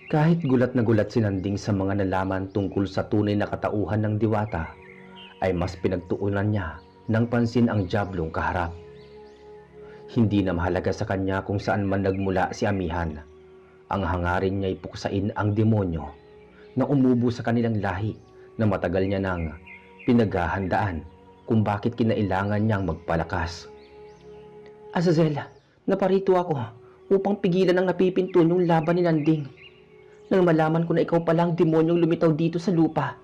Kahit gulat na gulat si Nanding sa mga nalaman tungkol sa tunay na katauhan ng diwata, ay mas pinagtuunan niya ng pansin ang diablong kaharap. Hindi na mahalaga sa kanya kung saan man nagmula si Amihan. Ang hangarin niya ay puksain ang demonyo na umubo sa kanilang lahi na matagal niya nang pinaghahandaan kung bakit kinailangan niyang magpalakas. Azazel, naparito ako upang pigilan ang napipinto niyong laban ni Nanding. Nang malaman ko na ikaw palang demonyong lumitaw dito sa lupa,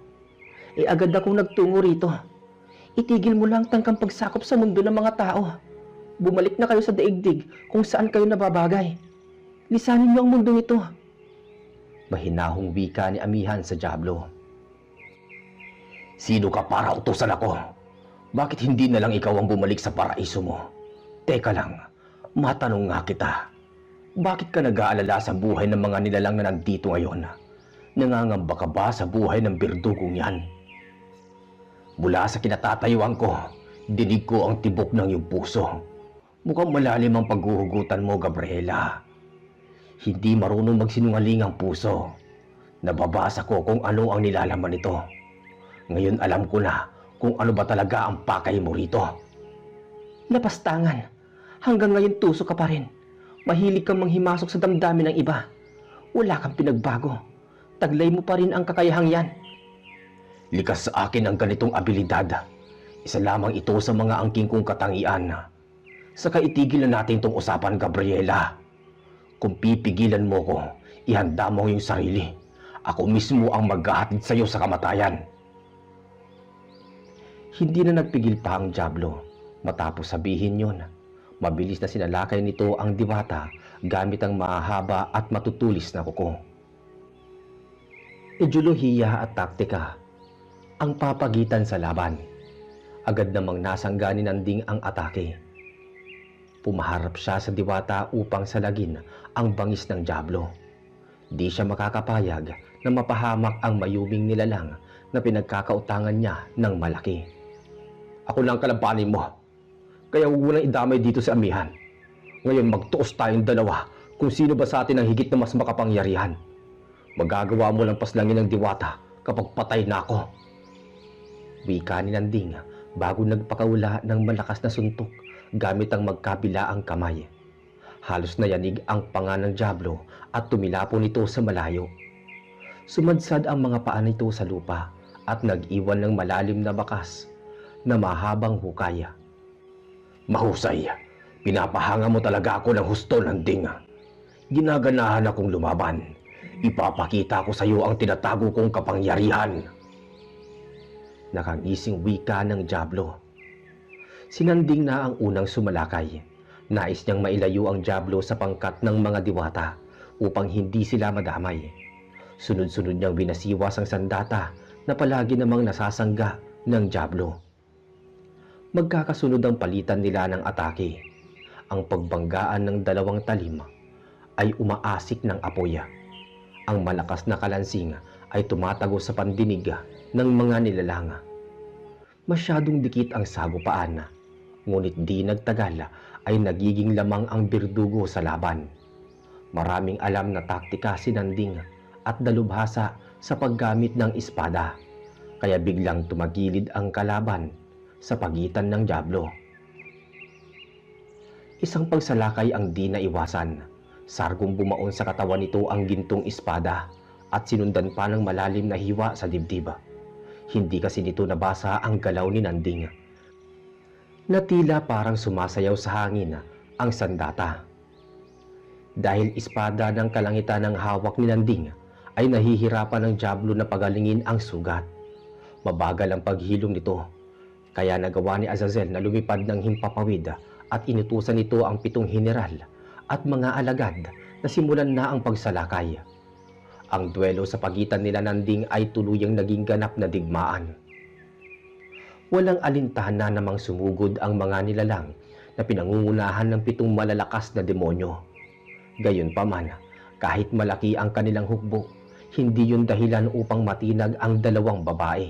agad akong nagtungo rito. Itigil mo lang tangkang pagsakop sa mundo ng mga tao. Bumalik na kayo sa daigdig kung saan kayo nababagay. Lisanin niyo ang mundong ito. Mahinahong wika ni Amihan sa Diablo. Sino ka para utusan ako? Bakit hindi na lang ikaw ang bumalik sa paraiso mo? Teka lang, matanong nga kita. Bakit ka nag-aalala sa buhay ng mga nilalang na nandito ngayon? Nangangamba ka ba sa buhay ng birdugong yan? Mula sa kinatatayuan ko, dinig ko ang tibok ng iyong puso. Mukhang malalim ang paghuhugutan mo, Gabriela. Hindi marunong magsinungaling ang puso. Nababasa ko kung ano ang nilalaman nito. Ngayon alam ko na kung ano ba talaga ang pakay mo rito. Napastangan. Hanggang ngayon tuso ka pa rin. Mahilig kang manghimasok sa damdamin ng iba. Wala kang pinagbago. Taglay mo pa rin ang kakayahang yan. Likas sa akin ang ganitong abilidad. Isa lamang ito sa mga angking kong katangian. Saka itigil na natin tong usapan, Gabriela. Kung pipigilan mo ko, ihanda mo yung sarili. Ako mismo ang maghahatid sa iyo sa kamatayan. Hindi na nagpigil pa ang Diablo. Matapos sabihin yon, mabilis na sinalakay nito ang diwata gamit ang mahahaba at matutulis na kuko. Ideolohiya at taktika ang papagitan sa laban. Agad namang nasangga ni Nanding ang atake. Pumaharap siya sa diwata upang salagin ang bangis ng Diablo. Di siya makakapayag na mapahamak ang mayuming nilalang na pinagkakautangan niya ng malaki. Ako lang kalabanin mo. Kaya huwag mo nang idamay dito sa Amihan. Ngayon magtuos tayong dalawa kung sino ba sa atin ang higit na mas makapangyarihan. Magagawa mo lang paslangin ng diwata kapag patay na ako. Wika ni Nanding bago nagpakaula ng malakas na suntok gamit ang magkabilaang kamay. Halos nayanig ang panga ng Diablo at tumilapo nito sa malayo. Sumadsad ang mga paa nito sa lupa at nag-iwan ng malalim na bakas na mahabang hukay. Mahusay, pinapahanga mo talaga ako ng husto, Nanding. Ginaganahan akong lumaban. Ipapakita ko sa iyo ang tinatago kong kapangyarihan. Nakangising wika ng Diablo. Si Nanding na ang unang sumalakay. Nais niyang mailayo ang Diablo sa pangkat ng mga diwata upang hindi sila madamay. Sunod-sunod niyang binasiwas ang sandata na palagi namang nasasangga ng Diablo. Magkakasunod ang palitan nila ng atake. Ang pagbanggaan ng dalawang talim ay umaasik ng apoy. Ang malakas na kalansing ay tumatago sa pandinig ng mga nilalang. Masyadong dikit ang sagupaan, ngunit di nagtagal ay nagiging lamang ang birdugo sa laban. Maraming alam na taktika si Nanding at dalubhasa sa paggamit ng espada, kaya biglang tumagilid ang kalaban sa pagitan ng Diablo. Isang pagsalakay ang di naiwasan. Sargong bumaon sa katawan nito ang gintong espada at sinundan pa ng malalim na hiwa sa dibdib. Hindi kasi nito nabasa ang galaw ni Nanding, na tila parang sumasayaw sa hangin ang sandata. Dahil espada ng kalangitan ng hawak ni Nanding, ay nahihirapan ng Diablo na pagalingin ang sugat. Mabagal ang paghilom nito, kaya nagawa ni Azazel na lumipad ng himpapawid at inutusan nito ang 7 general at mga alagad na simulan na ang pagsalakay. Ang duelo sa pagitan nila Nanding ay tuluyang naging ganap na digmaan. Walang alintahan na namang sumugod ang mga nilalang na pinangungunahan ng 7 malalakas na demonyo. Gayunpaman, kahit malaki ang kanilang hukbo, hindi yun dahilan upang matinag ang 2 babae.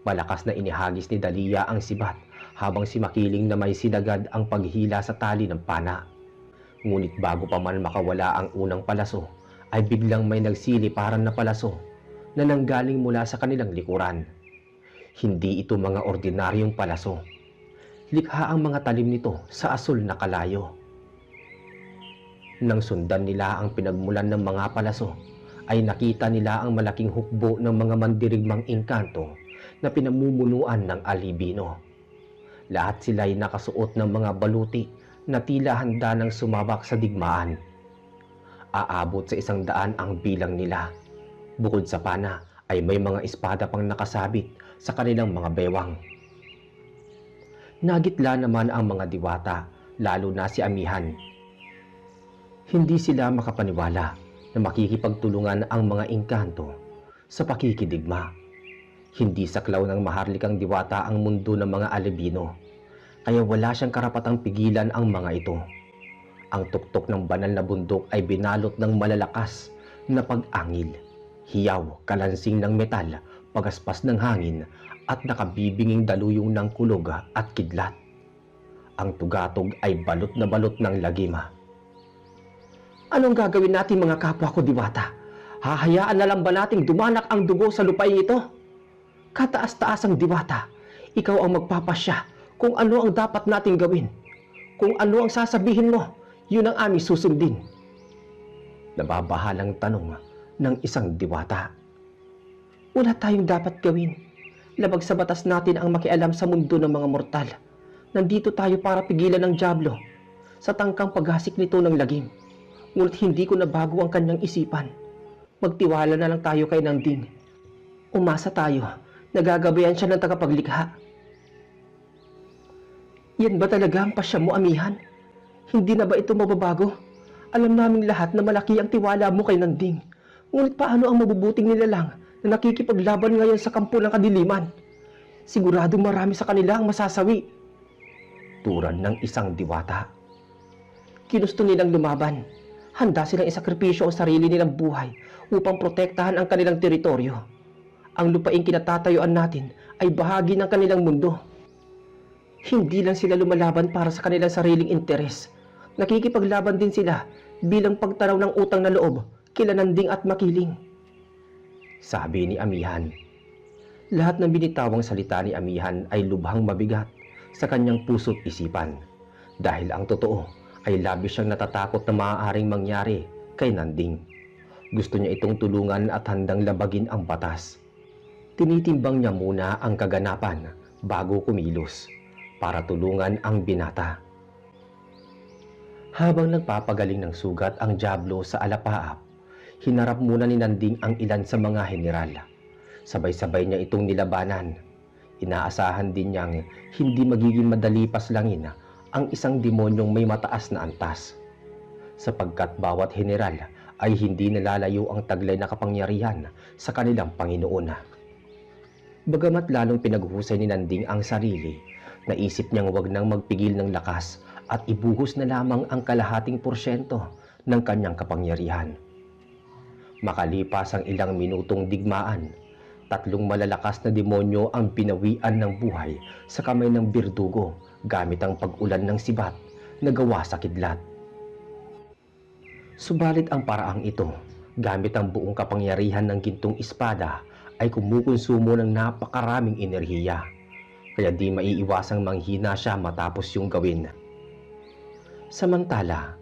Malakas na inihagis ni Dalia ang sibat habang si Makiling na may sinagad ang paghila sa tali ng pana. Ngunit bago pa man makawala ang unang palaso, ay biglang may nagsiliparan na palaso na nanggaling mula sa kanilang likuran. Hindi ito mga ordinaryong palaso. Likha ang mga talim nito sa asul na kalayo. Nang sundan nila ang pinagmulan ng mga palaso, ay nakita nila ang malaking hukbo ng mga mandirigmang engkanto na pinamumunuan ng Alibino. Lahat sila ay nakasuot ng mga baluti na tila handa ng sumabak sa digmaan. Aabot sa 100 ang bilang nila. Bukod sa pana ay may mga espada pang nakasabit sa kanilang mga bewang. Nagitla naman ang mga diwata, lalo na si Amihan. Hindi sila makapaniwala na makikipagtulungan ang mga engkanto sa pakikidigma. Hindi saklaw ng maharlikang diwata ang mundo ng mga Alibino, kaya wala siyang karapatang pigilan ang mga ito. Ang tuktok ng banal na bundok ay binalot ng malalakas na pag-angil, hiyaw, kalansing ng metal, pagaspas ng hangin, at nakabibinging daluyong ng kulog at kidlat. Ang tugatog ay balot na balot ng lagima. Anong gagawin natin mga kapwa ko diwata? Hahayaan na lang ba nating dumanak ang dugo sa lupain ito? Kataas-taas ang diwata, ikaw ang magpapasya kung ano ang dapat nating gawin. Kung ano ang sasabihin mo, yun ang aming susundin. Nababahalang tanong ng isang diwata. Wala tayong dapat gawin. Labag sa batas natin ang makialam sa mundo ng mga mortal. Nandito tayo para pigilan ng dyablo sa tangkang paghasik nito ng lagim. Ngunit hindi ko nabago ang kanyang isipan. Magtiwala na lang tayo kay Nangding. Umasa tayo, nagagabayan siya ng tagapaglikha. Yan ba talaga ang pasya mo, Amihan? Hindi na ba ito mababago? Alam naming lahat na malaki ang tiwala mo kay Nangding. Ngunit paano ang mabubuting nilalang na nakikipaglaban ngayon sa kampo ng kadiliman? Siguradong marami sa kanila ang masasawi. Turan ng isang diwata. Ginusto nilang lumaban. Handa silang isakripisyo ang sarili nilang buhay upang protektahan ang kanilang teritoryo. Ang lupaing kinatatayuan natin ay bahagi ng kanilang mundo. Hindi lang sila lumalaban para sa kanilang sariling interes. Nakikipaglaban din sila bilang pagtanaw ng utang na loob kila Nangding at Makiling. Sabi ni Amihan. Lahat ng binitawang salita ni Amihan ay lubhang mabigat sa kanyang puso't isipan. Dahil ang totoo ay labis siyang natatakot na maaaring mangyari kay Nangding. Gusto niya itong tulungan at handang labagin ang batas. Tinitimbang niya muna ang kaganapan bago kumilos para tulungan ang binata. Habang nagpapagaling ng sugat ang dyablo sa alapaap, hinarap muna ni Nangding ang ilan sa mga heneral. Sabay-sabay niya itong nilabanan. Inaasahan din niyang hindi magiging madali paslangin ang isang demonyong may mataas na antas, sapagkat bawat heneral ay hindi nalalayo ang taglay na kapangyarihan sa kanilang Panginoon. Bagamat lalong pinaghuhusay ni Nangding ang sarili, naisip niyang wag nang magpigil ng lakas at ibuhos na lamang ang kalahating porsyento ng kanyang kapangyarihan. Makalipas ang ilang minutong digmaan, 3 malalakas na demonyo ang binawian ng buhay sa kamay ng birdugo gamit ang pag-ulan ng sibat na gawa sa kidlat. Subalit ang paraang ito, gamit ang buong kapangyarihan ng gintong espada, ay kumukonsumo ng napakaraming enerhiya, kaya di maiiwasang manghina siya matapos yung gawin. Samantala,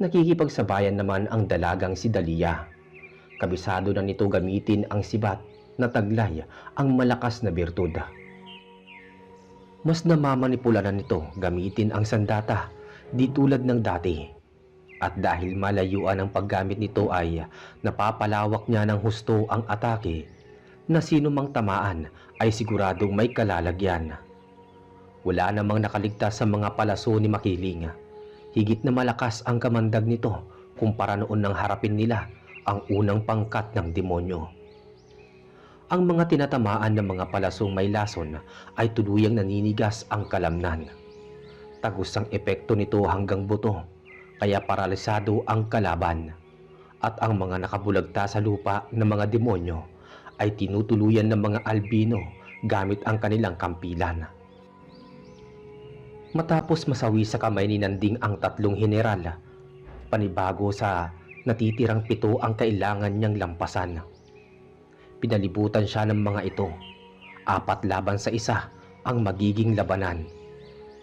nakikipagsabayan naman ang dalagang si Dalia. Kabisado na nito gamitin ang sibat na taglay ang malakas na birtud. Mas namamanipula na nito gamitin ang sandata di tulad ng dati. At dahil malayuan ang paggamit nito ay napapalawak niya ng husto ang atake na sino mang tamaan ay siguradong may kalalagyan. Wala namang nakaligtas sa mga palaso ni Makiling. Higit na malakas ang kamandag nito kumpara noon nang harapin nila ang unang pangkat ng demonyo. Ang mga tinatamaan ng mga palasong may lason ay tuluyang naninigas ang kalamnan. Tagus ang epekto nito hanggang buto, kaya paralisado ang kalaban. At ang mga nakabulagta sa lupa ng mga demonyo ay tinutuluyan ng mga albino gamit ang kanilang kampilan. Matapos masawi sa kamay ni Nangding ang 3 heneral, panibago sa Natitirang 7 ang kailangan niyang lampasan. Pinalibutan siya ng mga ito. 4 laban sa 1 ang magiging labanan.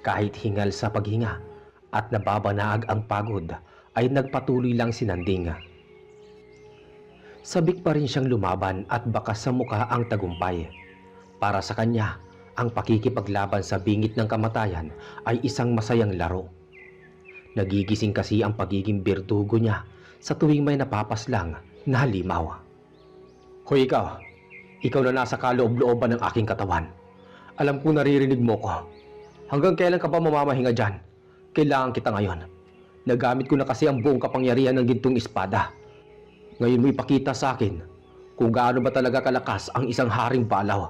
Kahit hingal sa paghinga at nababanaag ang pagod, ay nagpatuloy lang si Nanding. Sabik pa rin siyang lumaban at bakas sa mukha ang tagumpay. Para sa kanya, ang pakikipaglaban sa bingit ng kamatayan ay isang masayang laro. Nagigising kasi ang pagiging berdugo niya sa tuwing may napapaslang na halimaw. Hoy ikaw na nasa kaloob-looban ng aking katawan. Alam ko naririnig mo ko. Hanggang kailan ka pa mamamahinga dyan? Kailangan kita ngayon. Nagamit ko na kasi ang buong kapangyarihan ng gintong espada. Ngayon mo ipakita sa akin kung gaano ba talaga kalakas ang isang haring balaw.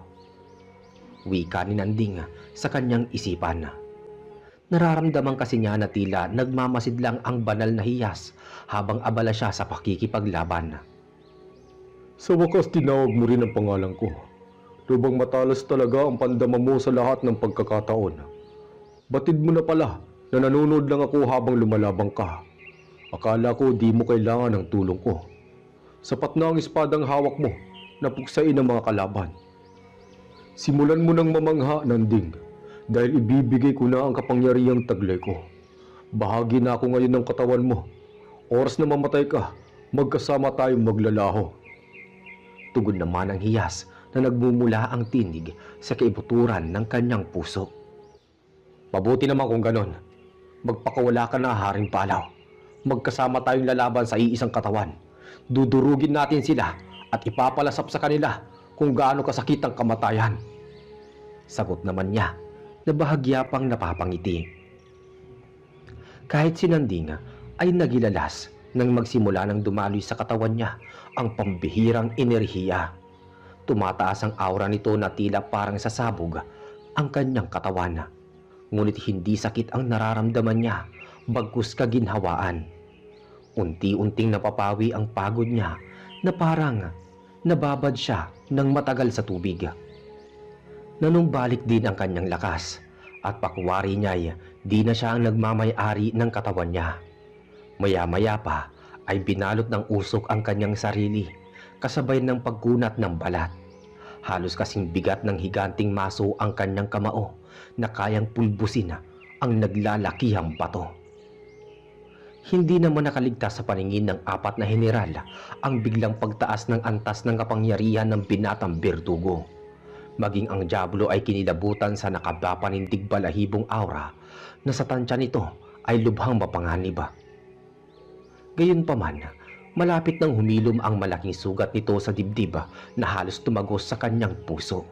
Wika ni Nanding sa kanyang isipan. Nararamdaman kasi niya na tila nagmamasid lang ang banal na hiyas habang abala siya sa pakikipaglaban. Sa wakas tinawag mo rin ang pangalan ko. Lubang matalas talaga ang pandama mo sa lahat ng pagkakataon. Batid mo na pala na nanonood lang ako habang lumalabang ka. Akala ko di mo kailangan ng tulong ko. Sapat na ang espadang hawak mo na puksain ang mga kalaban. Simulan mo ng mamangha, Nanding, dahil ibibigay ko na ang kapangyarihang taglay ko. Bahagi na ako ngayon ng katawan mo. Oras na mamatay ka, magkasama tayong maglalaho. Tugon naman ang hiyas na nagmumula ang tinig sa kaibuturan ng kanyang puso. Mabuti naman kung ganon. Magpakawala ka na, haring palaw. Magkasama tayong lalaban sa iisang katawan. Dudurugin natin sila at ipapalasap sa kanila kung gaano kasakit ang kamatayan. Sagot naman niya na bahagya pang napapangiti. Kahit si Nanding ay nagilalas nang magsimula ng dumaloy sa katawan niya ang pambihirang enerhiya. Tumataas ang aura nito na tila parang sasabog ang kanyang katawan. Ngunit hindi sakit ang nararamdaman niya, bagkus kaginhawaan. Unti-unting napapawi ang pagod niya na parang nababad siya ng matagal sa tubig. Nanumbalik din ang kanyang lakas at pakuwari niya'y di na siya ang nagmamay-ari ng katawan niya. Maya-maya pa ay binalot ng usok ang kanyang sarili kasabay ng pagkunat ng balat. Halos kasing bigat ng higanting maso ang kanyang kamao na kayang pulbusin ang naglalakihang bato. Hindi naman nakaligtas sa paningin ng 4 na heneral ang biglang pagtaas ng antas ng kapangyarihan ng binatang berdugo. Maging ang Diablo ay kinilabutan sa nakapapanindig balahibong aura na sa tansya nito ay lubhang mapanganib. Gayunpaman, malapit nang humilom ang malaking sugat nito sa dibdib na halos tumagos sa kanyang puso.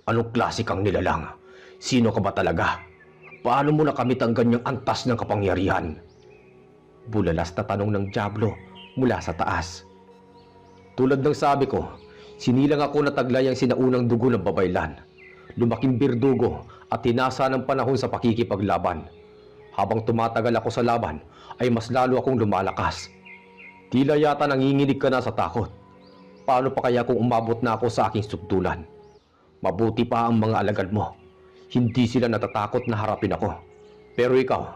Anong klase kang nilalang? Sino ka ba talaga? Paano mo nakamit ang ganyang antas ng kapangyarihan? Bulalas na tanong ng Diablo mula sa taas. Tulad ng sabi ko, sinilang ako na taglay ang sinaunang dugo ng babaylan. Lumaking berdugo at tinasa ng panahon sa pakikipaglaban. Habang tumatagal ako sa laban, ay mas lalo akong lumalakas. Tila yata nanginginig ka na sa takot. Paano pa kaya kung umabot na ako sa aking sugdulan? Mabuti pa ang mga alagad mo. Hindi sila natatakot na harapin ako. Pero ikaw,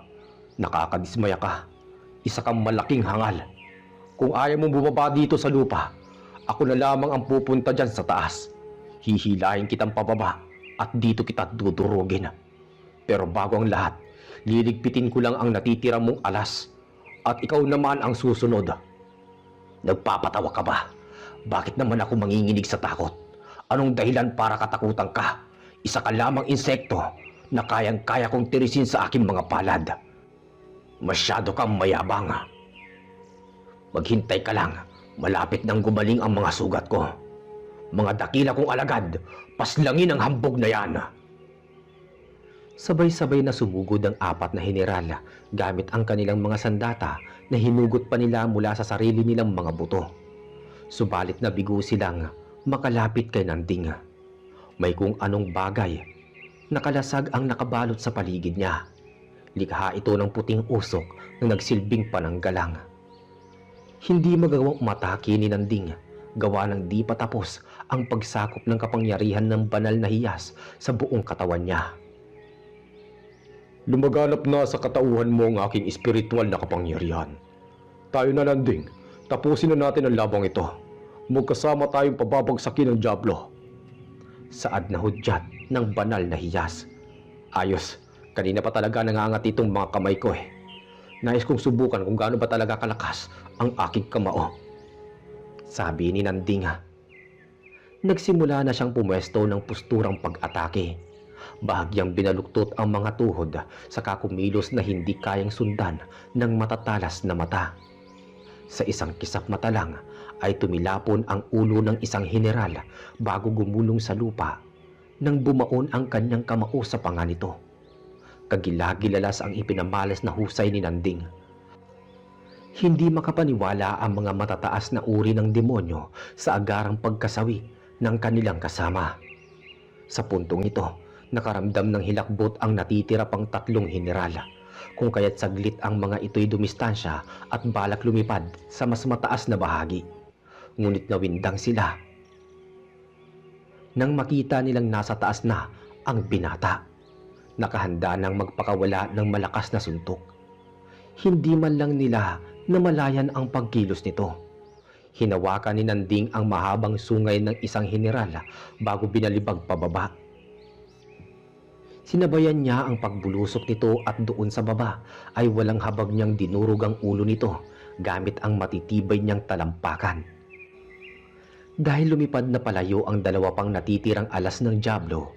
nakakadismaya ka. Isa kang malaking hangal. Kung ayaw mong bumaba dito sa lupa, ako na lamang ang pupunta dyan sa taas. Hihilahin kitang pababa at dito kita dudurugin. Pero bago ang lahat, liligpitin ko lang ang natitira mong alas. At ikaw naman ang susunod. Nagpapatawa ka ba? Bakit naman ako manginginig sa takot? Anong dahilan para katakutan ka? Isa ka lamang insekto na kayang-kaya kong tirisin sa aking mga palad. Masyado kang mayabang. Maghintay ka lang, malapit nang gumaling ang mga sugat ko. Mga dakila kong alagad, paslangin ang hambog na yan. Sabay-sabay na sumugod ang 4 na heneral gamit ang kanilang mga sandata na hinugot pa nila mula sa sarili nilang mga buto. Subalit nabigo silang makalapit kay Nanding. May kung anong bagay, nakalasag ang nakabalot sa paligid niya. Likha ito ng puting usok na nagsilbing pananggalang. Hindi magawang umatake ni Nanding, gawa ng di pa tapos ang pagsakop ng kapangyarihan ng banal na hiyas sa buong katawan niya. Lumaganap na sa katauhan mo ang aking espiritual na kapangyarihan. Tayo na, Nanding, Tapusin na natin ang labang ito. Magkasama tayong pababagsakin ng Diablo. Saad na hudyat ng banal na hiyas. Ayos, kanina pa talaga nangangat itong mga kamay ko eh. Nais kong subukan kung gaano ba talaga kalakas ang aking kamao. Sabi ni Nanding. Nagsimula na siyang pumwesto ng posturang pag-atake. Bahagyang binaluktot ang mga tuhod sa kumilos na hindi kayang sundan ng matatalas na mata. Sa isang kisap mata lang ay tumilapon ang ulo ng isang general bago gumulong sa lupa nang bumaon ang kanyang kamao sa panga nito. Kagilagilalas ang ipinamalas na husay ni Nanding. Hindi makapaniwala ang mga matataas na uri ng demonyo sa agarang pagkasawi ng kanilang kasama. Sa puntong ito, nakaramdam ng hilakbot ang natitira pang 3 general, kung kaya't saglit ang mga ito'y dumistansya at balak lumipad sa mas mataas na bahagi. Ngunit nawindang sila nang makita nilang nasa taas na ang binata, nakahanda nang magpakawala ng malakas na suntok. Hindi man lang nila namalayan ang pagkilos nito. Hinawakan ni Nanding ang mahabang sungay ng isang general bago binalibag pababa. Sinabayan niya ang pagbulusok nito at doon sa baba ay walang habag niyang dinurog ang ulo nito gamit ang matitibay niyang talampakan. Dahil lumipad na palayo ang 2 pang natitirang alas ng Diablo,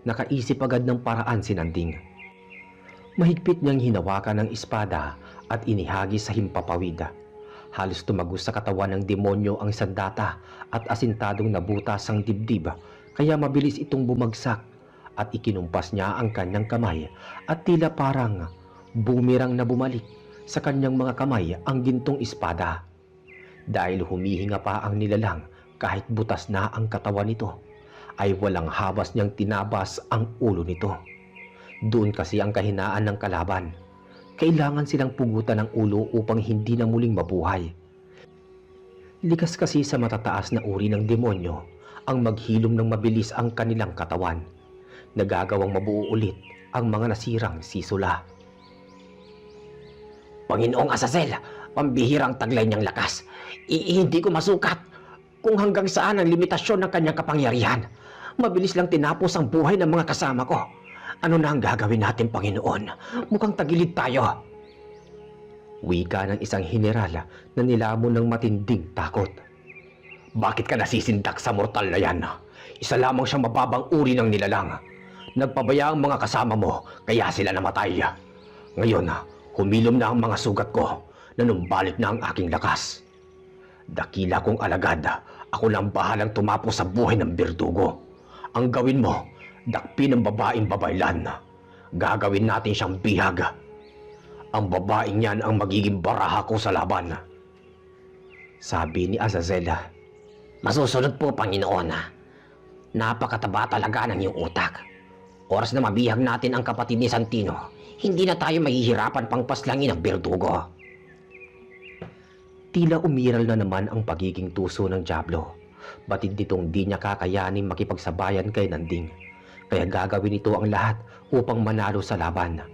nakaisip agad ng paraan si Nanding. Mahigpit niyang hinawakan ang espada at inihagi sa himpapawid. Halos tumagos sa katawan ng demonyo ang sandata at asintadong nabutas ang dibdib, kaya mabilis itong bumagsak at ikinumpas niya ang kanyang kamay at tila parang bumirang na bumalik sa kanyang mga kamay ang gintong espada. Dahil humihinga pa ang nilalang kahit butas na ang katawan nito, ay walang habas niyang tinabas ang ulo nito. Doon kasi ang kahinaan ng kalaban. Kailangan silang pugutan ng ulo upang hindi na muling mabuhay. Likas kasi sa matataas na uri ng demonyo ang maghilom ng mabilis ang kanilang katawan. Nagagawang mabuo ulit ang mga nasirang sisula. Panginoong Azazel, pambihirang taglay niyang lakas. Hindi ko masukat kung hanggang saan ang limitasyon ng kanyang kapangyarihan. Mabilis lang tinapos ang buhay ng mga kasama ko. Ano na ang gagawin natin, Panginoon? Mukhang tagilid tayo. Wika ng isang general na nilamon ng matinding takot. Bakit ka nasisindak sa mortal na yan? Isa lamang siyang mababang uri ng nilalang. Nagpabaya ang mga kasama mo, kaya sila namatay. Ngayon, humilom na ang mga sugat ko, nanumbalik na ang aking lakas. Dakila kong alagad, ako lang bahalang tumapos sa buhay ng Berdugo. Ang gawin mo, dakpin ang babaeng babaylan. Gagawin natin siyang bihag. Ang babaeng yan ang magiging baraha ko sa laban. Sabi ni Azazel. Masusunod po, Panginoon. Napakataba talaga ng iyong utak. Oras na mabihag natin ang kapatid ni Santino, hindi na tayo mahihirapan pang paslangin ang Berdugo. Tila umiral na naman ang pagiging tuso ng Diablo. Batid nitong di niya kakayanin makipagsabayan kay Nanding. Kaya gagawin ito ang lahat upang manalo sa laban.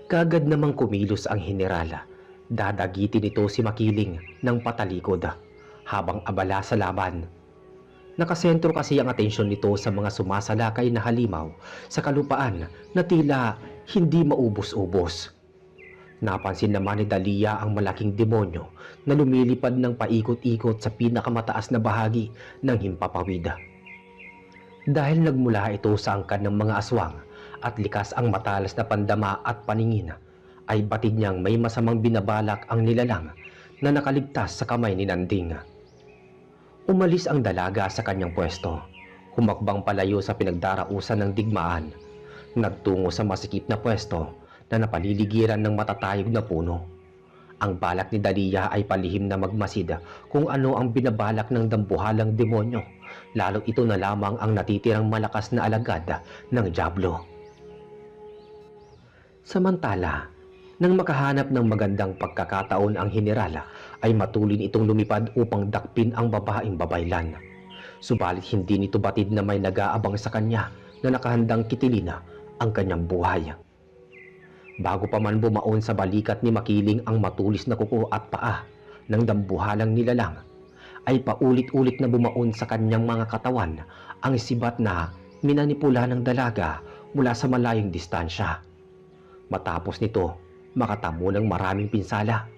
Kagad namang kumilos ang general. Dadagitin ito si Makiling ng patalikod habang abala sa laban. Nakasentro kasi ang atensyon nito sa mga sumasalakay na halimaw sa kalupaan na tila hindi maubos-ubos. Napansin naman ni Dalia ang malaking demonyo na lumilipad ng paikot-ikot sa pinakamataas na bahagi ng himpapawid. Dahil nagmula ito sa angkan ng mga aswang at likas ang matalas na pandama at paningin, ay batid niyang may masamang binabalak ang nilalang na nakaligtas sa kamay ni Nanding. Umalis ang dalaga sa kanyang pwesto, humakbang palayo sa pinagdarausan ng digmaan, nagtungo sa masikip na pwesto na napaliligiran ng matatayog na puno. Ang balak ni Dalia ay palihim na magmasid kung ano ang binabalak ng dambuhalang demonyo, lalo ito na lamang ang natitirang malakas na alagad ng Diablo. Samantala, nang makahanap ng magandang pagkakataon ang general, ay matulin itong lumipad upang dakpin ang babaeng babaylan. Subalit hindi nito batid na may nag-aabang sa kanya na nakahandang kitilina ang kanyang buhay. Bago pa man bumaon sa balikat ni Makiling ang matulis na kuko at paa, ng dambuhalang nilalang, ay paulit-ulit na bumaon sa kanyang mga katawan ang sibat na minanipula ng dalaga mula sa malayong distansya. Matapos nito makatamo ng maraming pinsala,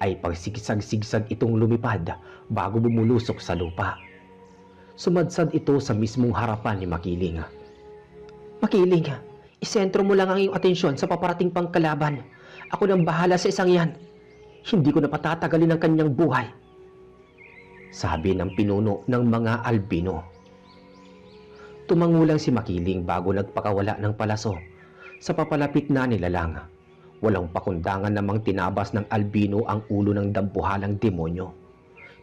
ay pagsigsag-sigsag itong lumipad bago bumulusok sa lupa. Sumadsad ito sa mismong harapan ni Makiling. "Makiling, isentro mo lang ang iyong atensyon sa paparating pang kalaban. Ako nang bahala sa isang yan. Hindi ko na patatagalin ang kanyang buhay," sabi ng pinuno ng mga albino. Tumangulang si Makiling bago nagpakawala ng palaso sa papalapit na nilalang. Walang pakundangan namang tinabas ng albino ang ulo ng dambuhalang demonyo.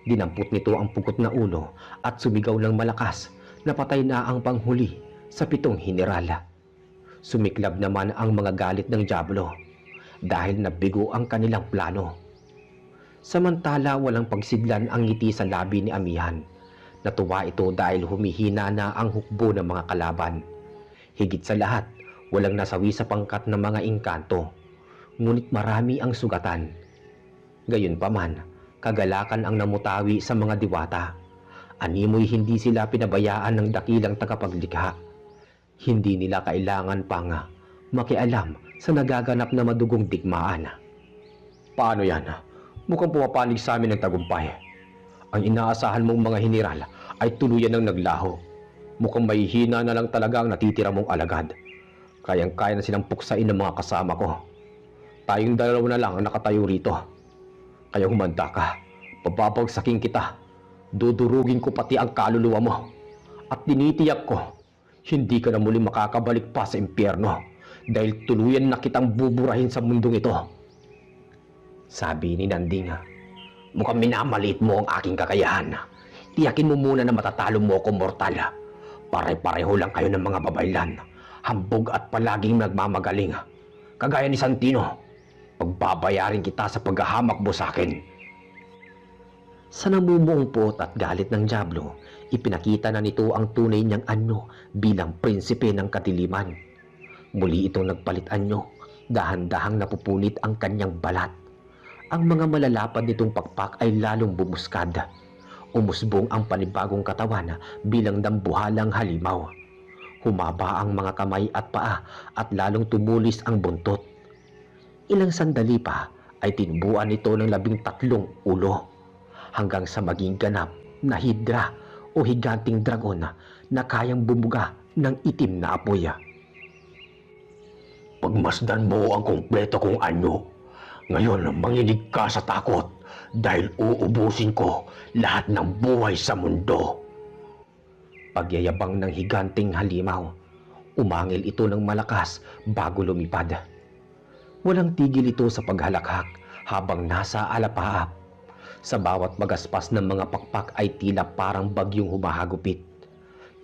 Dinampot nito ang pugot na ulo at sumigaw ng malakas na patay na ang panghuli sa 7 henerala. Sumiklab naman ang mga galit ng Diablo dahil nabigo ang kanilang plano. Samantala walang pagsidlan ang ngiti sa labi ni Amihan. Natuwa ito dahil humihina na ang hukbo ng mga kalaban. Higit sa lahat, walang nasawi sa pangkat ng mga engkanto. Ngunit marami ang sugatan. Gayunpaman, kagalakan ang namutawi sa mga diwata. Animoy hindi sila pinabayaan ng dakilang tagapaglikha. Hindi nila kailangan pang makialam sa nagaganap na madugong digmaan. Paano yan? Mukhang pumapanig sa amin ng tagumpay. Ang inaasahan mong mga heneral ay tuluyan ng naglaho. Mukhang mahihina na lang talaga ang natitira mong alagad. Kayang-kaya na silang puksain ng mga kasama ko. Tayong dalawa na lang ang nakatayo rito. Kaya humanda ka, pababagsakin kita. Dudurugin ko pati ang kaluluwa mo. At tinitiyak ko, hindi ka na muli makakabalik pa sa impyerno dahil tuluyan na kitang buburahin sa mundong ito, sabi ni Nanding. Mukhang minamaliit mo ang aking kakayahan. Tiyakin mo muna na matatalo mo ako, mortal. Pare-pareho lang kayo ng mga babaylan. Hambog at palaging nagmamagaling. Kagaya ni Santino, pagbabayarin kita sa paghahamak mo sa akin. Sa namumuong pot at galit ng Diablo, ipinakita na nito ang tunay niyang anyo bilang prinsipe ng kadiliman. Muli itong nagpalit anyo, dahan-dahang napupunit ang kanyang balat. Ang mga malalapad nitong pakpak ay lalong bumuskad. Umusbong ang panibagong katawan bilang dambuhalang halimaw. Humaba ang mga kamay at paa at lalong tumulis ang buntot. Ilang sandali pa ay tinubuan nito ng 13 ulo hanggang sa maging ganap na hidra o higanting dragon na kayang bumuga ng itim na apoy. Pagmasdan mo ang kumpleto kong anyo. Ngayon manginig ka sa takot dahil uubusin ko lahat ng buhay sa mundo. Pagyayabang ng higanting halimaw, umangil ito ng malakas bago lumipad. Walang tigil ito sa paghalakhak habang nasa alapaap. Sa bawat magaspas ng mga pakpak ay tila parang bagyong humahagupit.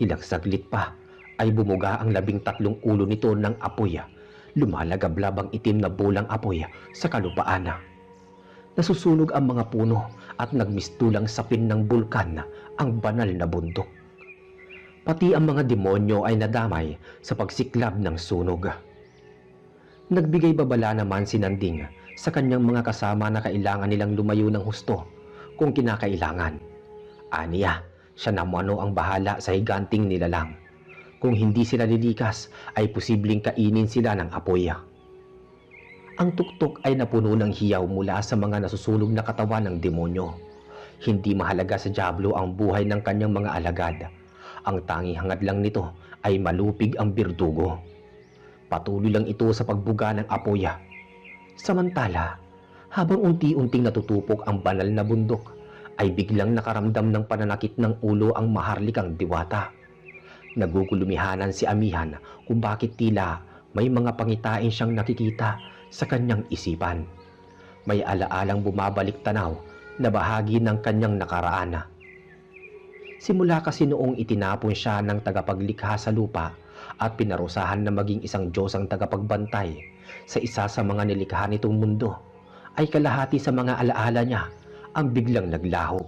Ilang saglit pa ay bumuga ang 13 ulo nito ng apoy. Lumalagablab ang itim na bulang apoy sa kalupaan. Nasusunog ang mga puno at nagmistulang sapin ng bulkan ang banal na bundok. Pati ang mga demonyo ay nadamay sa pagsiklab ng sunog. Nagbigay babala naman si Nanding sa kanyang mga kasama na kailangan nilang lumayo ng husto kung kinakailangan. Aniya, siya naman ang bahala sa higanting nilalang. Kung hindi sila lilikas, ay posibleng kainin sila ng apoy. Ang tuktok ay napuno ng hiyaw mula sa mga nasusunog na katawan ng demonyo. Hindi mahalaga sa Diablo ang buhay ng kanyang mga alagad. Ang tanging hangad lang nito ay malupig ang birdugo. Patuloy lang ito sa pagbuga ng apoy. Samantala, habang unti-unting natutupok ang banal na bundok, ay biglang nakaramdam ng pananakit ng ulo ang maharlikang diwata. Nagugulumihanan si Amihan kung bakit tila may mga pangitain siyang nakikita sa kanyang isipan. May alaalang bumabalik tanaw na bahagi ng kanyang nakaraan. Simula kasi noong itinapon siya ng tagapaglikha sa lupa at pinarusahan na maging isang Diyos ang tagapagbantay sa isa sa mga nilikha nitong mundo, ay kalahati sa mga alaala niya ang biglang naglaho.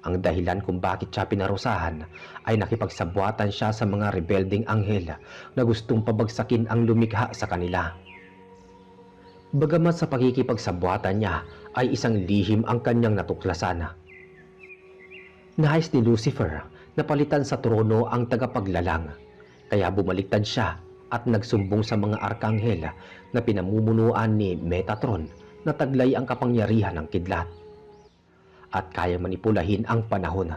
Ang dahilan kung bakit siya pinarusahan ay nakipagsabwatan siya sa mga rebelding anghel na gustong pabagsakin ang lumikha sa kanila. Bagamat sa pakikipagsabwatan niya ay isang lihim ang kanyang natuklasan. Nais ni Lucifer na palitan sa trono ang tagapaglalang, kaya bumaliktad siya at nagsumbong sa mga arkanghel na pinamumunuan ni Metatron na taglay ang kapangyarihan ng kidlat at kaya manipulahin ang panahon.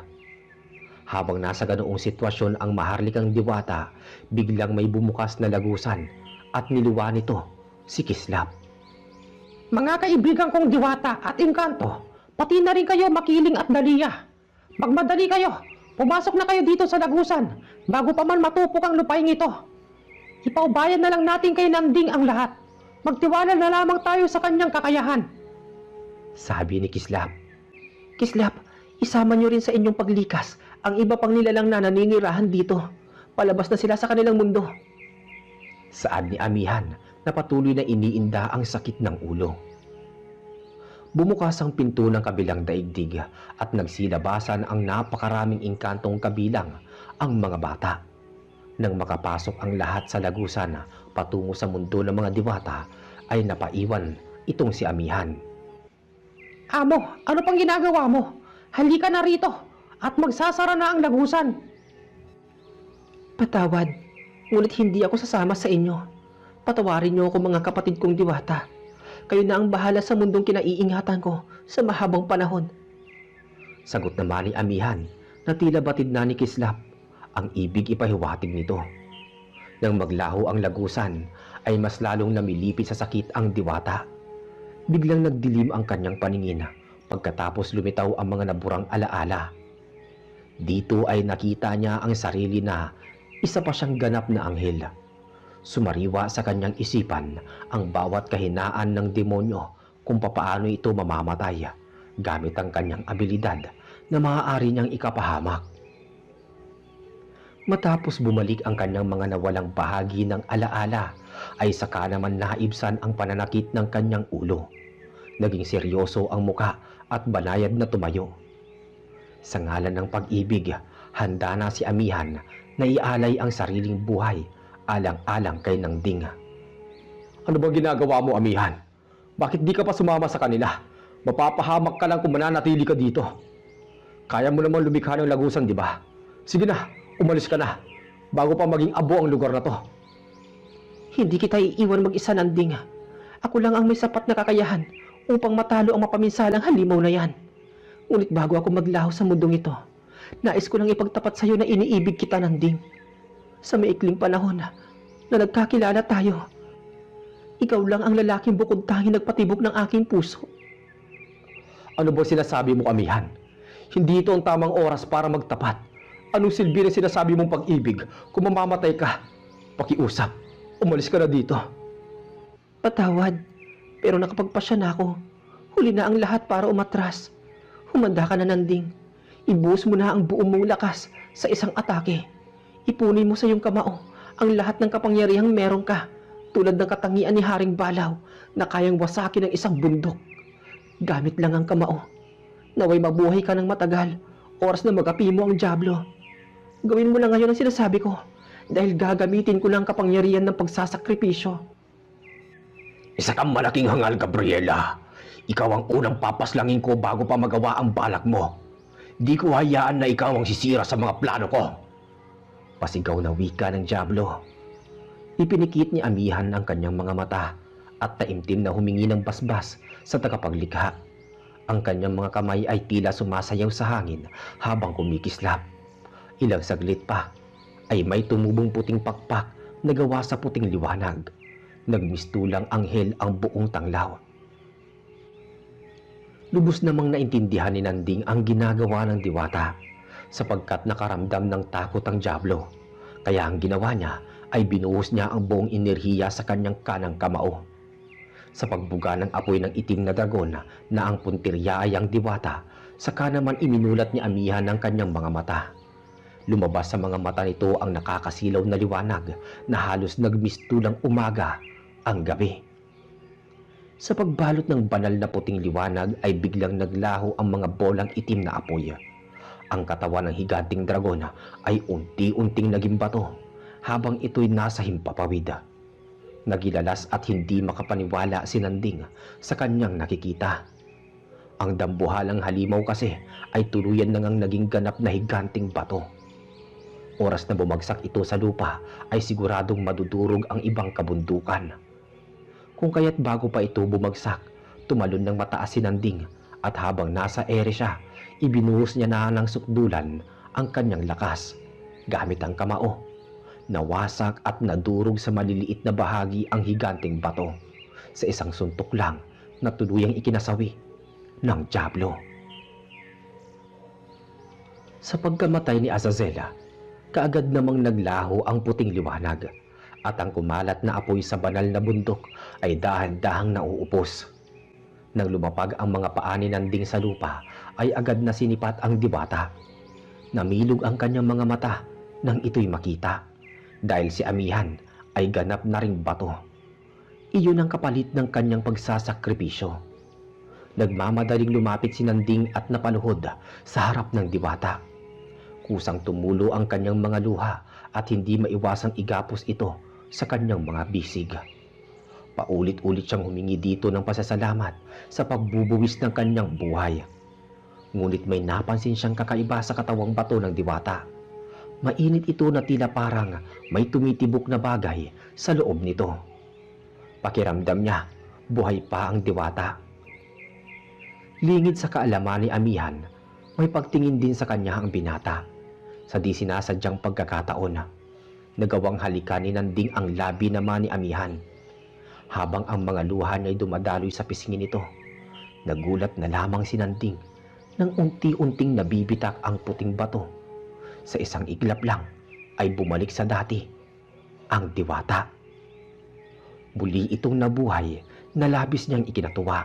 Habang nasa ganoong sitwasyon ang maharlikang diwata, biglang may bumukas na lagusan at niluwa nito si Kislap. Mga kaibigan kong diwata at engkanto, pati na rin kayo Makiling at Dahlia. Magmadali kayo, pumasok na kayo dito sa lagusan bago pa man matupok ang lupaing ito. Ipaubayan na lang natin kay Nanding ang lahat. Magtiwala na lamang tayo sa kanyang kakayahan. Sabi ni Kislap. Kislap, isama niyo rin sa inyong paglikas ang iba pang nilalang na naninirahan dito. Palabas na sila sa kanilang mundo. Saad ni Amihan na patuloy na iniinda ang sakit ng ulo. Bumukas ang pinto ng kabilang daigdig at nagsilabasan ang napakaraming engkantong kabilang ang mga bata. Nang makapasok ang lahat sa lagusan patungo sa mundo ng mga diwata, ay napaiwan itong si Amihan. Amo, ano pang ginagawa mo? Halika na rito at magsasara na ang lagusan. Patawad, ngunit hindi ako sasama sa inyo. Patawarin niyo ako mga kapatid kong diwata. Kayo na ang bahala sa mundong kinaiingatan ko sa mahabang panahon. Sagot naman ni Amihan na tila batid na ni Kislap ang ibig ipahiwatig nito. Nang maglaho ang lagusan ay mas lalong namilipit sa sakit ang diwata. Biglang nagdilim ang kanyang paningin pagkatapos lumitaw ang mga naburang alaala. Dito ay nakita niya ang sarili na isa pa siyang ganap na anghel. Sumariwa sa kanyang isipan ang bawat kahinaan ng demonyo kung papaano ito mamamatay gamit ang kanyang abilidad na maaari niyang ikapahamak. Matapos bumalik ang kanyang mga nawalang bahagi ng alaala, ay saka naman naibsan ang pananakit ng kanyang ulo. Naging seryoso ang muka at banayad na tumayo. Sa ngalan ng pag-ibig, handa na si Amihan na ialay ang sariling buhay alang-alang kay Nanding. Ano bang ginagawa mo, Amihan? Bakit di ka pa sumama sa kanila? Mapapahamak ka lang kung mananatili ka dito. Kaya mo naman lumikha ng lagusan, di ba? Sige na, umalis ka na, bago pa maging abo ang lugar na to. Hindi kita iiwan mag-isa, Nanding. Ako lang ang may sapat na kakayahan upang matalo ang mapaminsalang halimaw na yan. Ngunit bago ako maglaho sa mundong ito, nais ko lang ipagtapat sa iyo na iniibig kita, Nanding. Sa maikling panahon na nagkakilala tayo, ikaw lang ang lalaking bukod tanging nagpatibok ng aking puso. Ano ba sinasabi mo, Amihan? Hindi ito ang tamang oras para magtapat. Anong silbi na sinasabi mong pag-ibig kung mamamatay ka? Pakiusap, umalis ka na dito. Patawad, pero nakapagpasya na ako. Huli na ang lahat para umatras. Humanda ka na, Nanding. Ibuhos mo na ang buong mong lakas sa isang atake. Ipunin mo sa iyong kamao ang lahat ng kapangyarihang meron ka, tulad ng katangian ni Haring Balaw na kayang wasakin ng isang bundok. Gamit lang ang kamao. Naway mabuhay ka ng matagal, oras na magapi mo ang dyablo. Gawin mo na ngayon ang sinasabi ko, dahil gagamitin ko lang kapangyarihan ng pagsasakripisyo. Isa kang malaking hangal, Gabriela. Ikaw ang unang papaslangin ko bago pa magawa ang balak mo. Di ko hayaan na ikaw ang sisira sa mga plano ko. Pasigaw na wika ng dyablo. Ipinikit ni Amihan ang kanyang mga mata at taimtim na humingi ng basbas sa tagapaglikha. Ang kanyang mga kamay ay tila sumasayaw sa hangin habang kumikislap. Ilang saglit pa ay may tumubong puting pakpak na gawa sa puting liwanag. Nagmistulang anghel ang buong tanglaw. Lubos namang naintindihan ni Nanding ang ginagawa ng diwata sapagkat nakaramdam ng takot ang dyablo. Kaya ang ginawa niya ay binuhos niya ang buong enerhiya sa kanyang kanang kamao. Sa pagbuga ng apoy ng itim na dragon na ang puntirya ay ang diwata, saka naman iminulat ni Amihan ang kanyang mga mata. Lumabas sa mga mata nito ang nakakasilaw na liwanag na halos nagmistulang umaga ang gabi. Sa pagbalot ng banal na puting liwanag ay biglang naglaho ang mga bolang itim na apoy. Ang katawan ng higanting dragon ay unti-unting naging bato habang ito'y nasa himpapawid. Nagilalas at hindi makapaniwala si Nanding sa kanyang nakikita. Ang dambuhalang halimaw kasi ay tuluyan na ngang naging ganap na higanting bato. Oras na bumagsak ito sa lupa ay siguradong madudurog ang ibang kabundukan. Kung kaya't bago pa ito bumagsak, tumalon ng mataas si Nanding at habang nasa ere siya, ibinuhos niya na ng sukdulan ang kanyang lakas gamit ang kamao. Nawasak at nadurog sa maliliit na bahagi ang higanting bato sa isang suntok lang na tuluyang ikinasawi ng dyablo. Sa pagkamatay ni Azazela, kaagad namang naglaho ang puting liwanag at ang kumalat na apoy sa banal na bundok ay dahan-dahang nauupos. Nang lumapag ang mga paa ni Nanding sa lupa ay agad na sinipat ang diwata. Namilog ang kanyang mga mata nang ito'y makita dahil si Amihan ay ganap na ring bato. Iyon ang kapalit ng kanyang pagsasakripisyo. Nagmamadaling lumapit si Nanding at napaluhod sa harap ng diwata. Kusang tumulo ang kanyang mga luha at hindi maiwasang igapos ito sa kanyang mga bisig. Paulit-ulit siyang humingi dito ng pasasalamat sa pagbubuwis ng kanyang buhay. Ngunit may napansin siyang kakaiba sa katawang bato ng diwata. Mainit ito na tila parang may tumitibok na bagay sa loob nito. Pakiramdam niya, buhay pa ang diwata. Lingid sa kaalaman ni Amihan, may pagtingin din sa kanya ang binata. Sa di sinasadyang pagkakataon, nagawang halikan ni Nanding ang labi naman ni Amihan. Habang ang mga luha niya'y dumadaloy sa pisngi nito, nagulat na lamang si Nanding nang unti-unting nabibitak ang puting bato. Sa isang iglap lang ay bumalik sa dati ang diwata. Muli itong nabuhay na labis niyang ikinatuwa.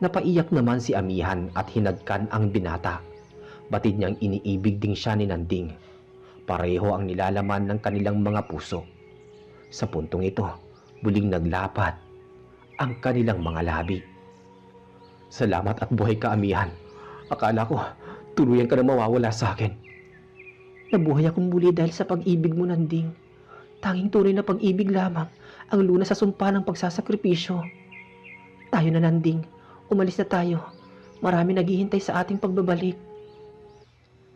Napaiyak naman si Amihan at hinadkan ang binata. Batid niyang iniibig din siya ni Nanding. Pareho ang nilalaman ng kanilang mga puso. Sa puntong ito, muling naglapat ang kanilang mga labi. Salamat at buhay ka, Amihan. Akala ko, tuluyan ka na mawawala sa akin. Nabuhay akong muli dahil sa pag-ibig mo, Nanding. Tanging tunay na pag-ibig lamang ang lunas sa sumpa ng pagsasakripisyo. Tayo na, Nanding. Umalis na tayo. Marami naghihintay sa ating pagbabalik.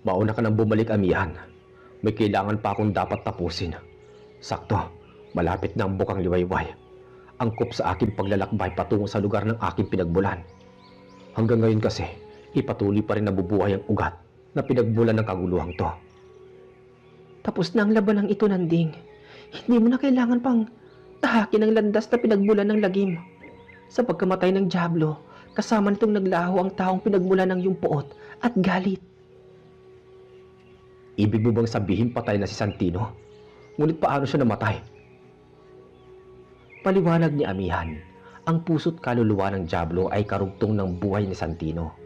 Mauna ka nang bumalik, Amihan. May kailangan pa akong dapat tapusin. Sakto, malapit na ang bukang liwayway. Angkop sa aking paglalakbay patungo sa lugar ng aking pinagmulan. Hanggang ngayon kasi, ipatuloy pa rin nabubuhay ang ugat na pinagmulan ng kaguluhang to. Tapos na ang labanang ito, Nanding. Hindi mo na kailangan pang tahakin ang landas na pinagmulan ng lagim. Sa pagkamatay ng dyablo, kasama nitong naglaho ang taong pinagmulan ng iyong poot at galit. Ibig mo bang sabihin patay na si Santino? Ngunit paano siya namatay? Paliwanag ni Amihan, ang puso't kaluluwa ng dyablo ay karugtong ng buhay ni Santino.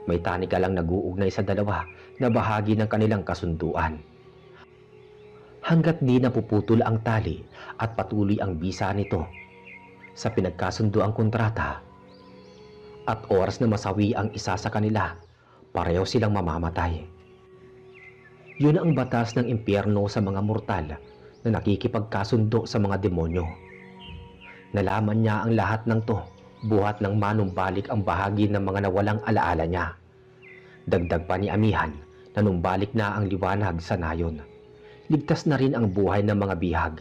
May tanika lang nag-uugnay sa dalawa na bahagi ng kanilang kasunduan. Hanggat di napuputol ang tali at patuloy ang bisa nito sa pinagkasunduang kontrata at oras na masawi ang isa sa kanila, pareho silang mamamatay. Yun ang batas ng impyerno sa mga mortal na nakikipagkasundo sa mga demonyo. Nalaman niya ang lahat ng to, buhat ng manumbalik ang bahagi ng mga nawalang alaala niya. Dagdag pa ni Amihan na numbalik na ang liwanag sa nayon. Ligtas na rin ang buhay ng mga bihag.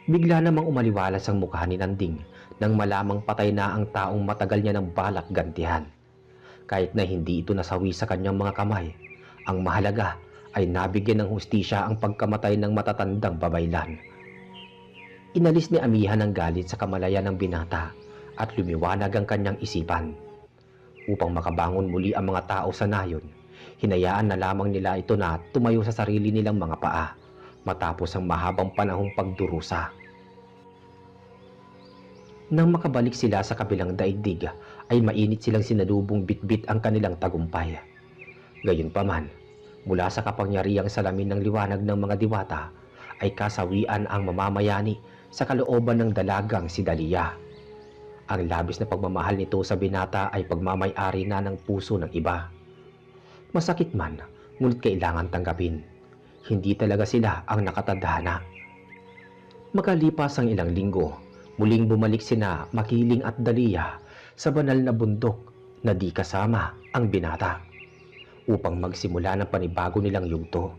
Bigla namang umaliwalas ang mukha ni Nanding nang malamang patay na ang taong matagal niya ng balak gantihan. Kahit na hindi ito nasawi sa kanyang mga kamay, ang mahalaga ay nabigyan ng hustisya ang pagkamatay ng matatandang babaylan. Inalis ni Amihan ang galit sa kamalayan ng binata at lumiwanag ang kanyang isipan. Upang makabangon muli ang mga tao sa nayon, hinayaan na lamang nila ito na tumayo sa sarili nilang mga paa matapos ang mahabang panahong pagdurusa. Nang makabalik sila sa kabilang daigdig, ay mainit silang sinalubong bitbit ang kanilang tagumpay. Gayunpaman, mula sa kapangyarihang salamin ng liwanag ng mga diwata, ay kasawian ang mamamayani sa kalooban ng dalagang si Dalia. Ang labis na pagmamahal nito sa binata ay pagmamay-ari na ng puso ng iba. Masakit man, ngunit kailangan tanggapin. Hindi talaga sila ang nakatadhana. Makalipas ang ilang linggo, muling bumalik sina Makiling at Dalia sa banal na bundok na di kasama ang binata upang magsimula ng panibago nilang yugto.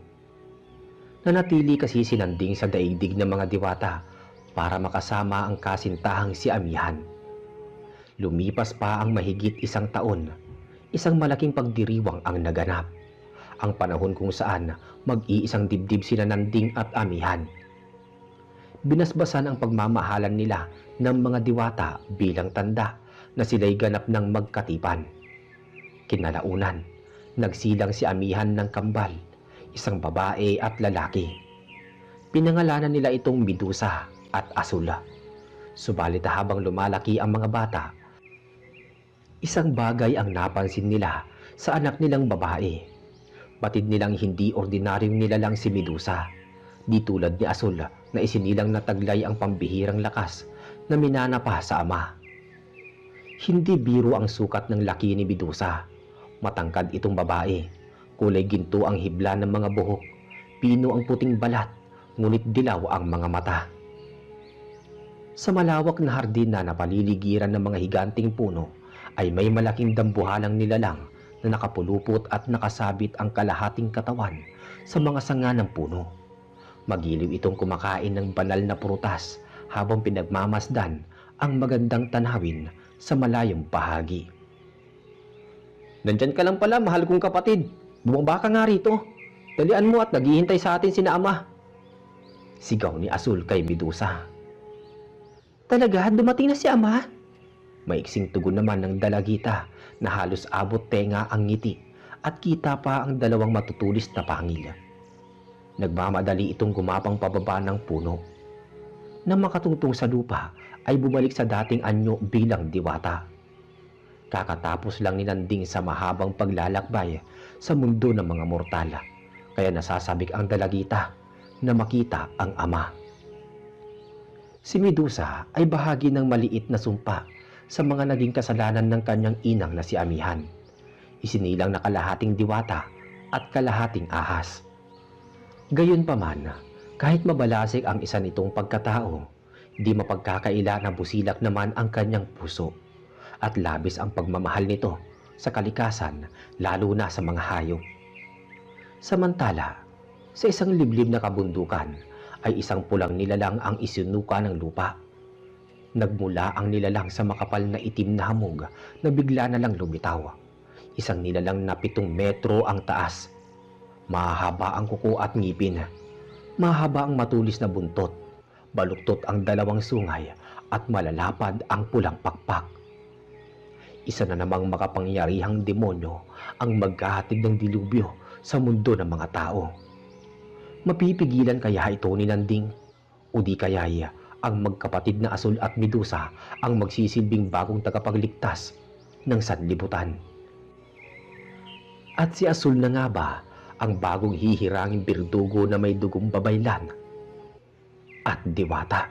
Nanatili kasi si Nanding sa daigdig ng mga diwata para makasama ang kasintahang si Amihan. Lumipas pa ang mahigit isang taon, isang malaking pagdiriwang ang naganap. Ang panahon kung saan mag-iisang dibdib sina Nanding at Amihan. Binasbasan ang pagmamahalan nila ng mga diwata bilang tanda na sila'y ganap ng magkatipan. Kinalaunan, nagsilang si Amihan ng kambal, isang babae at lalaki. Pinangalanan nila itong Medusa at Asula. Subalit habang lumalaki ang mga bata, isang bagay ang napansin nila sa anak nilang babae. Batid nilang hindi ordinaryong nilalang si Medusa, di tulad ni Asul na isinilang na taglay ang pambihirang lakas na minana pa sa ama. Hindi biro ang sukat ng laki ni Medusa. Matangkad itong babae, kulay ginto ang hibla ng mga buhok, pino ang puting balat, ngunit dilaw ang mga mata. Sa malawak na hardin na napaliligiran ng mga higanting puno, ay may malaking dambuhalang nilalang na nakapulupot at nakasabit ang kalahating katawan sa mga sanga ng puno. Magiliw itong kumakain ng banal na prutas habang pinagmamasdan ang magandang tanawin sa malayong bahagi. "Nandyan ka lang pala, mahal kong kapatid. Bumaba ka nga rito. Dalian mo at naghihintay sa atin sina ama." Sigaw ni Asul kay Medusa. Talaga, dumating na si ama? Maiksing tugon naman ng dalagita na halos abot tenga ang ngiti at kita pa ang dalawang matutulis na pangil. Nagmamadali itong gumapang pababa ng puno. Nang makatungtong sa lupa ay bumalik sa dating anyo bilang diwata. Kakatapos lang ni Nanding sa mahabang paglalakbay sa mundo ng mga mortal, kaya nasasabik ang dalagita na makita ang ama. Si Medusa ay bahagi ng maliit na sumpa sa mga naging kasalanan ng kanyang inang na si Amihan. Isinilang na kalahating diwata at kalahating ahas. Gayunpaman, kahit mabalasik ang isa nitong pagkatao, di mapagkakaila na busilak naman ang kanyang puso at labis ang pagmamahal nito sa kalikasan, lalo na sa mga hayop. Samantala, sa isang liblib na kabundukan ay isang pulang nilalang ang isinuka ng lupa. Nagmula ang nilalang sa makapal na itim na hamog na bigla na lang lumitaw. Isang nilalang na 7 metro ang taas. Mahaba ang kuko at ngipin. Mahaba ang matulis na buntot. Baluktot ang dalawang sungay at malalapad ang pulang pakpak. Isa na namang makapangyarihang demonyo ang maghahatid ng dilubyo sa mundo ng mga tao. Mapipigilan kaya ito ni Nanding? O di kaya ang magkapatid na Asul at Medusa ang magsisilbing bagong tagapagligtas ng sanlibutan? At si Asul na nga ba ang bagong hihiranging birdugo na may dugong babaylan at diwata?